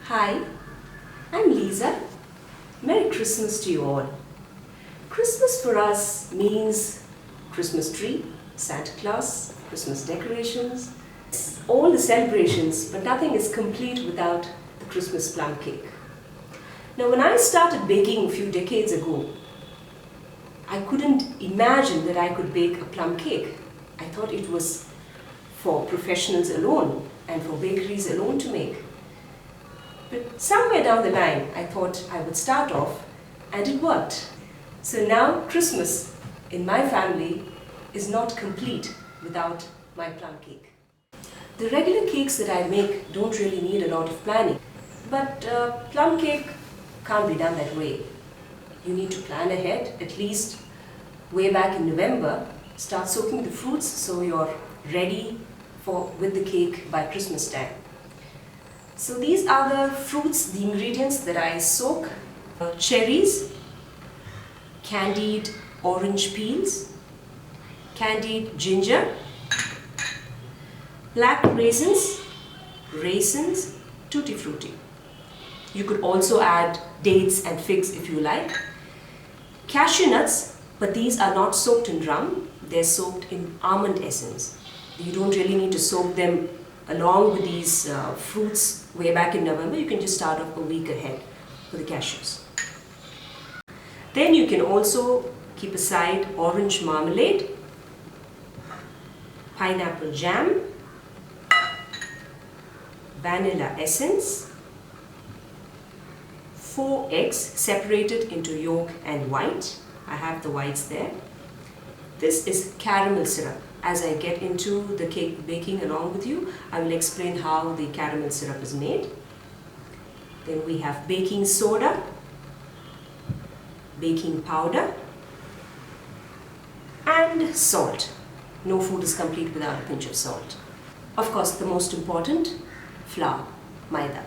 Hi, I'm Lisa. Merry Christmas to you all. Christmas for us means Christmas tree, Santa Claus, Christmas decorations, all the celebrations, but nothing is complete without the Christmas plum cake. Now, when I started baking a few decades ago, I couldn't imagine that I could bake a plum cake. I thought it was for professionals alone and for bakeries alone to make. But somewhere down the line, I thought I would start off, and it worked. So now Christmas in my family is not complete without my plum cake. The regular cakes that I make don't really need a lot of planning, but plum cake can't be done that way. You need to plan ahead, at least way back in November. Start soaking the fruits so you're ready with the cake by Christmas time. So these are the fruits, the ingredients that I soak. Cherries, candied orange peels, candied ginger, black raisins, tutti frutti. You could also add dates and figs if you like. Cashew nuts, but these are not soaked in rum, they're soaked in almond essence. You don't really need to soak them along with these fruits way back in November. You can just start off a week ahead for the cashews. Then you can also keep aside orange marmalade, pineapple jam, vanilla essence, 4 eggs separated into yolk and white. I have the whites there. This is caramel syrup. As I get into the cake baking along with you, I will explain how the caramel syrup is made. Then we have baking soda, baking powder, and salt. No food is complete without a pinch of salt. Of course, the most important, flour, maida,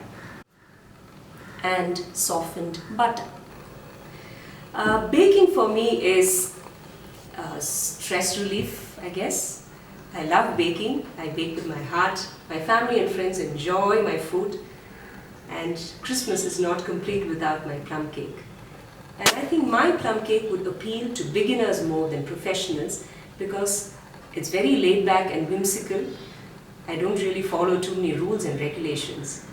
and softened butter. Baking for me is stress relief, I guess. I love baking. I bake with my heart. My family and friends enjoy my food. And Christmas is not complete without my plum cake. And I think my plum cake would appeal to beginners more than professionals because it's very laid back and whimsical. I don't really follow too many rules and regulations.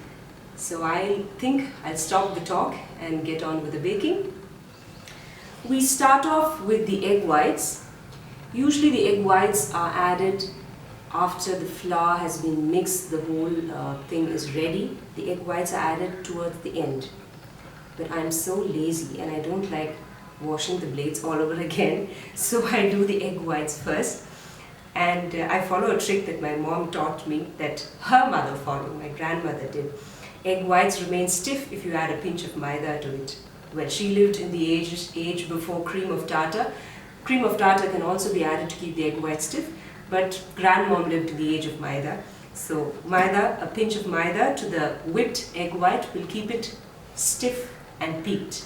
So I think I'll stop the talk and get on with the baking. We start off with the egg whites. Usually the egg whites are added after the flour has been mixed, the whole thing is ready. The egg whites are added towards the end. But I'm so lazy and I don't like washing the blades all over again. So I do the egg whites first. And I follow a trick that my mom taught me that her mother followed, my grandmother did. Egg whites remain stiff if you add a pinch of maida to it. Well, she lived in the age before cream of tartar. Cream of tartar can also be added to keep the egg white stiff, but grandmom lived in the age of maida. So maida, a pinch of maida to the whipped egg white will keep it stiff and peaked.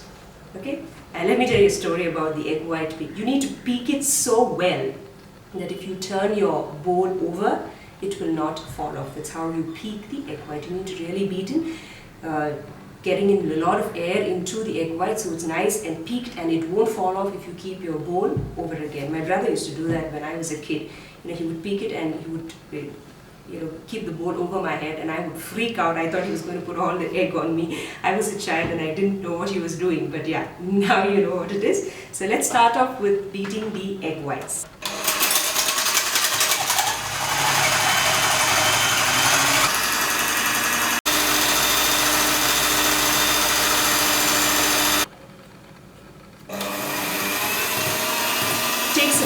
Okay? And let me tell you a story about the egg white peak. You need to peak it so well that if you turn your bowl over, it will not fall off. That's how you peak the egg white. You need to really beat in, getting in a lot of air into the egg white so it's nice and peaked and it won't fall off if you keep your bowl over again. My brother used to do that when I was a kid. He would peak it and he would keep the bowl over my head and I would freak out. I thought he was going to put all the egg on me. I was a child and I didn't know what he was doing, but yeah, now you know what it is. So let's start off with beating the egg whites.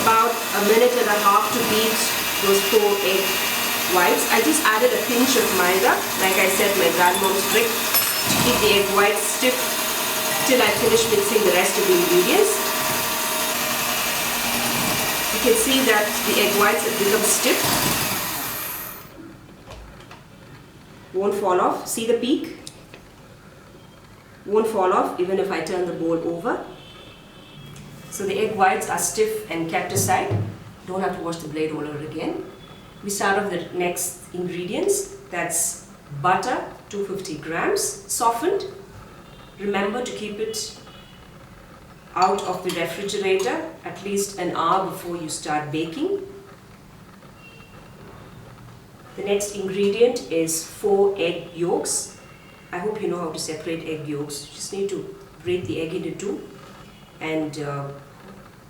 About a minute and a half to beat those 4 egg whites. I just added a pinch of maida, like I said, my grandmom's trick, to keep the egg whites stiff till I finish mixing the rest of the ingredients. You can see that the egg whites have become stiff. Won't fall off. See the peak? Won't fall off even if I turn the bowl over. So the egg whites are stiff and kept aside. Don't have to wash the blade all over again. We start off the next ingredients. That's butter, 250 grams, softened. Remember to keep it out of the refrigerator at least an hour before you start baking. The next ingredient is 4 egg yolks. I hope you know how to separate egg yolks. You just need to break the egg into two and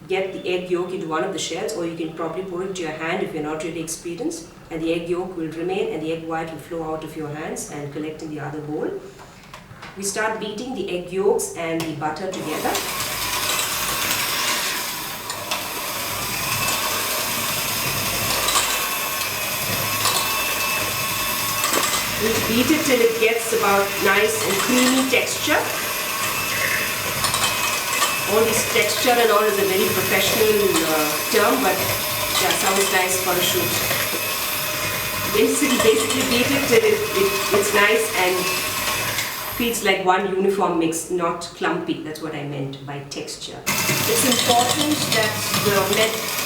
get the egg yolk into one of the shells, or you can probably pour it into your hand if you're not really experienced, and the egg yolk will remain and the egg white will flow out of your hands and collect in the other bowl. We start beating the egg yolks and the butter together. We beat it till it gets about nice and creamy texture. All this texture and all is a very professional term, but yeah, sounds nice for a shoot. Basically beat it till it's nice and feels like one uniform mix, not clumpy. That's what I meant by texture. It's important that the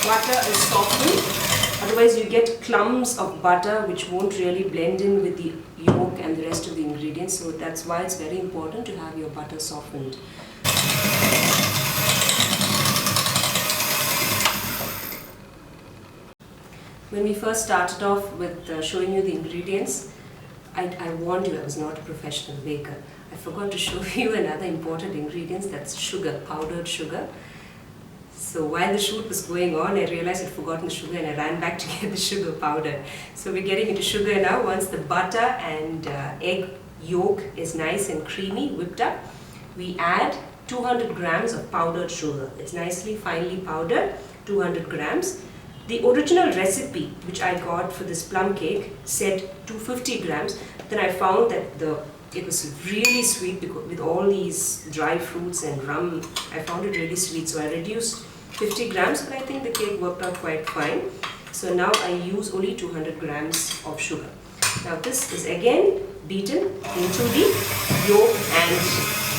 butter is softened, otherwise you get clumps of butter which won't really blend in with the yolk and the rest of the ingredients. So that's why it's very important to have your butter softened. When we first started off with showing you the ingredients, I warned you I was not a professional baker. I forgot to show you another important ingredient, that's sugar, powdered sugar. So while the shoot was going on, I realized I'd forgotten the sugar and I ran back to get the sugar powder. So we're getting into sugar now. Once the butter and egg yolk is nice and creamy, whipped up, we add 200 grams of powdered sugar. It's nicely finely powdered, 200 grams. The original recipe which I got for this plum cake said 250 grams. Then I found that it was really sweet because with all these dry fruits and rum. I found it really sweet, so I reduced 50 grams, but I think the cake worked out quite fine. So now I use only 200 grams of sugar. Now this is again beaten into the yolk and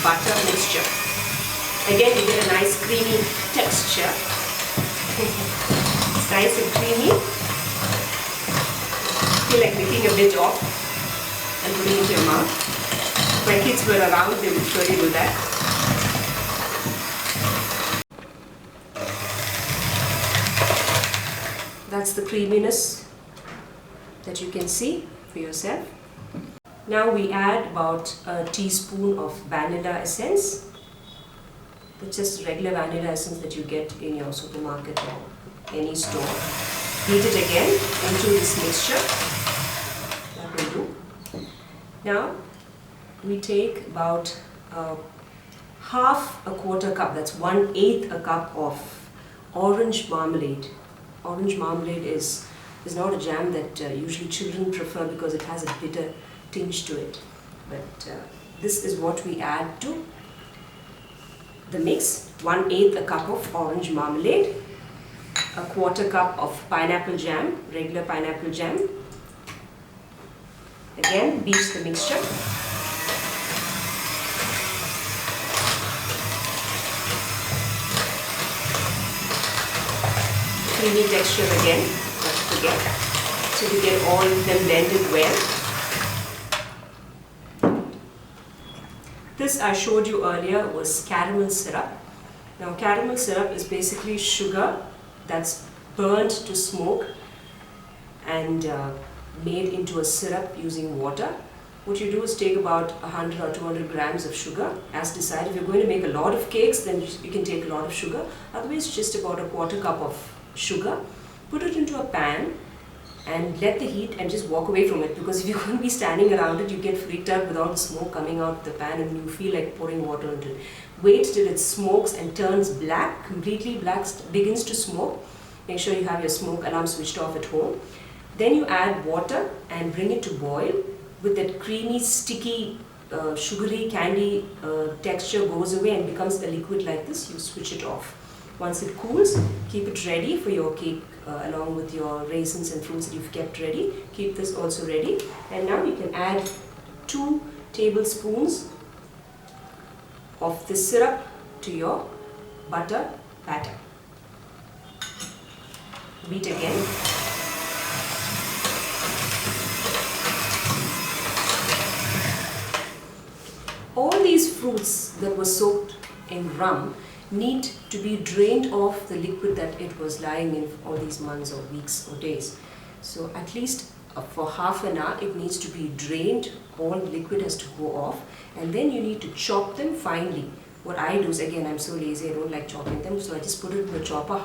butter mixture. Again you get a nice creamy texture. It's nice and creamy. Feel like licking a bit off and putting it in your mouth. If my kids were around, they would surely do that. That's the creaminess that you can see for yourself. Now we add about a teaspoon of vanilla essence. It's just regular vanilla essence that you get in your supermarket or any store. Beat it again into this mixture. That will do. Now we take about half a quarter cup, that's 1/8 a cup of orange marmalade. Orange marmalade is not a jam that usually children prefer because it has a bitter tinge to it. But this is what we add to the mix. 1/8 a cup of orange marmalade, a quarter cup of pineapple jam, regular pineapple jam. Again, beat the mixture. Creamy texture again, not to forget, so you get all of them blended well. This I showed you earlier was caramel syrup. Now caramel syrup is basically sugar that's burnt to smoke and made into a syrup using water. What you do is take about 100 or 200 grams of sugar as decided. If you're going to make a lot of cakes, then you can take a lot of sugar. Otherwise, just about a quarter cup of sugar. Put it into a pan and let the heat and just walk away from it, because if you're going to be standing around it, you get freaked out with all the smoke coming out of the pan and you feel like pouring water into it. Wait till it smokes and turns black, completely black, begins to smoke. Make sure you have your smoke alarm switched off at home. Then you add water and bring it to boil. With that creamy, sticky, sugary candy texture goes away and becomes a liquid like this, you switch it off. Once it cools, keep it ready for your cake along with your raisins and fruits that you've kept ready. Keep this also ready. And now you can add 2 tablespoons of this syrup to your butter batter. Beat again. all these fruits that were soaked in rum need to be drained off the liquid that it was lying in all these months or weeks or days. So at least for half an hour it needs to be drained, all the liquid has to go off, and then you need to chop them finely. What I do is, again, I'm so lazy, I don't like chopping them, so I just put it in the chopper,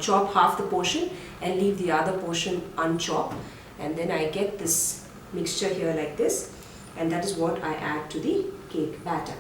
chop half the portion and leave the other portion unchopped, and then I get this mixture here like this, and that is what I add to the cake batter.